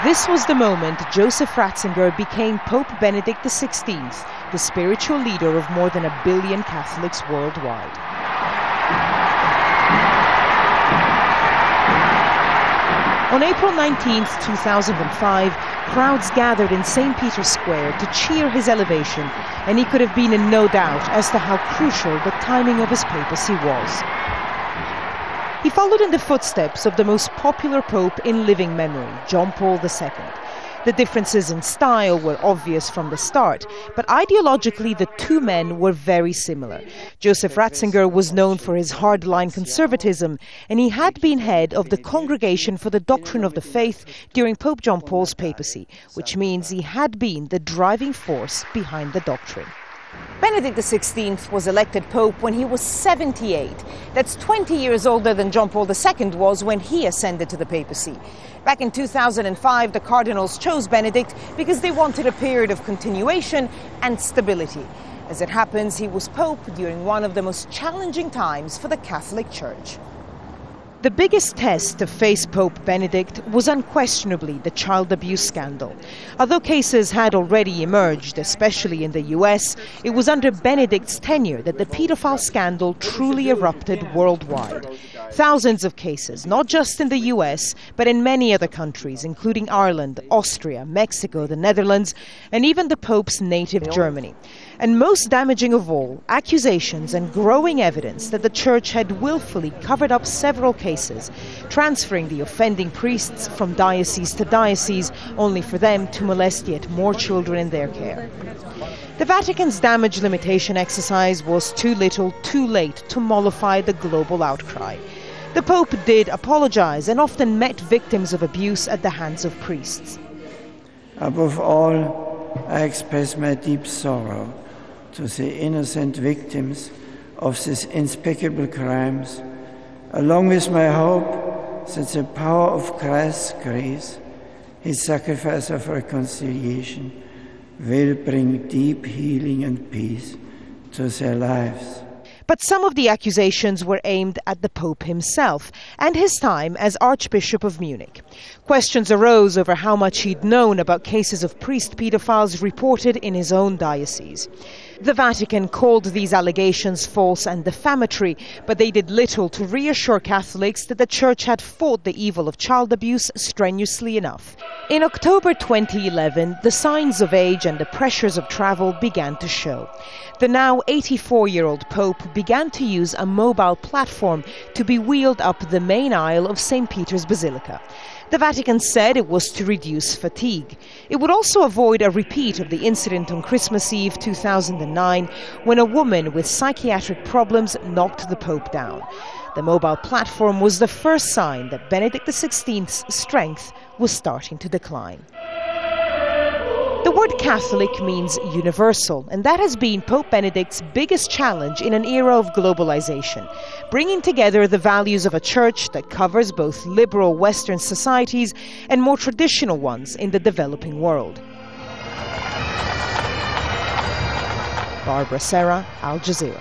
This was the moment Joseph Ratzinger became Pope Benedict XVI, the spiritual leader of more than 1 billion Catholics worldwide. On April 19, 2005, crowds gathered in St. Peter's Square to cheer his elevation, and he could have been in no doubt as to how crucial the timing of his papacy was. He followed in the footsteps of the most popular pope in living memory, John Paul II. The differences in style were obvious from the start, but ideologically the two men were very similar. Joseph Ratzinger was known for his hardline conservatism, and he had been head of the Congregation for the Doctrine of the Faith during Pope John Paul's papacy, which means he had been the driving force behind the doctrine. Benedict XVI was elected Pope when he was 78. That's 20 years older than John Paul II was when he ascended to the papacy. Back in 2005, the cardinals chose Benedict because they wanted a period of continuation and stability. As it happens, he was Pope during one of the most challenging times for the Catholic Church. The biggest test to face Pope Benedict was unquestionably the child abuse scandal. Although cases had already emerged, especially in the US, it was under Benedict's tenure that the paedophile scandal truly erupted worldwide. Thousands of cases, not just in the US, but in many other countries, including Ireland, Austria, Mexico, the Netherlands, and even the Pope's native Germany. And most damaging of all, accusations and growing evidence that the Church had willfully covered up several cases, transferring the offending priests from diocese to diocese, only for them to molest yet more children in their care. The Vatican's damage limitation exercise was too little, too late to mollify the global outcry. The Pope did apologize and often met victims of abuse at the hands of priests. Above all, I express my deep sorrow to the innocent victims of these unspeakable crimes, along with my hope that the power of Christ's grace, his sacrifice of reconciliation, will bring deep healing and peace to their lives. But some of the accusations were aimed at the Pope himself and his time as Archbishop of Munich. Questions arose over how much he'd known about cases of priest pedophiles reported in his own diocese. The Vatican called these allegations false and defamatory, but they did little to reassure Catholics that the Church had fought the evil of child abuse strenuously enough. In October 2011, the signs of age and the pressures of travel began to show. The now 84-year-old Pope began to use a mobile platform to be wheeled up the main aisle of St. Peter's Basilica. The Vatican said it was to reduce fatigue. It would also avoid a repeat of the incident on Christmas Eve 2009 when a woman with psychiatric problems knocked the Pope down. The mobile platform was the first sign that Benedict XVI's strength was starting to decline. The word Catholic means universal, and that has been Pope Benedict's biggest challenge in an era of globalization, bringing together the values of a church that covers both liberal Western societies and more traditional ones in the developing world. Barbara Serra, Al Jazeera.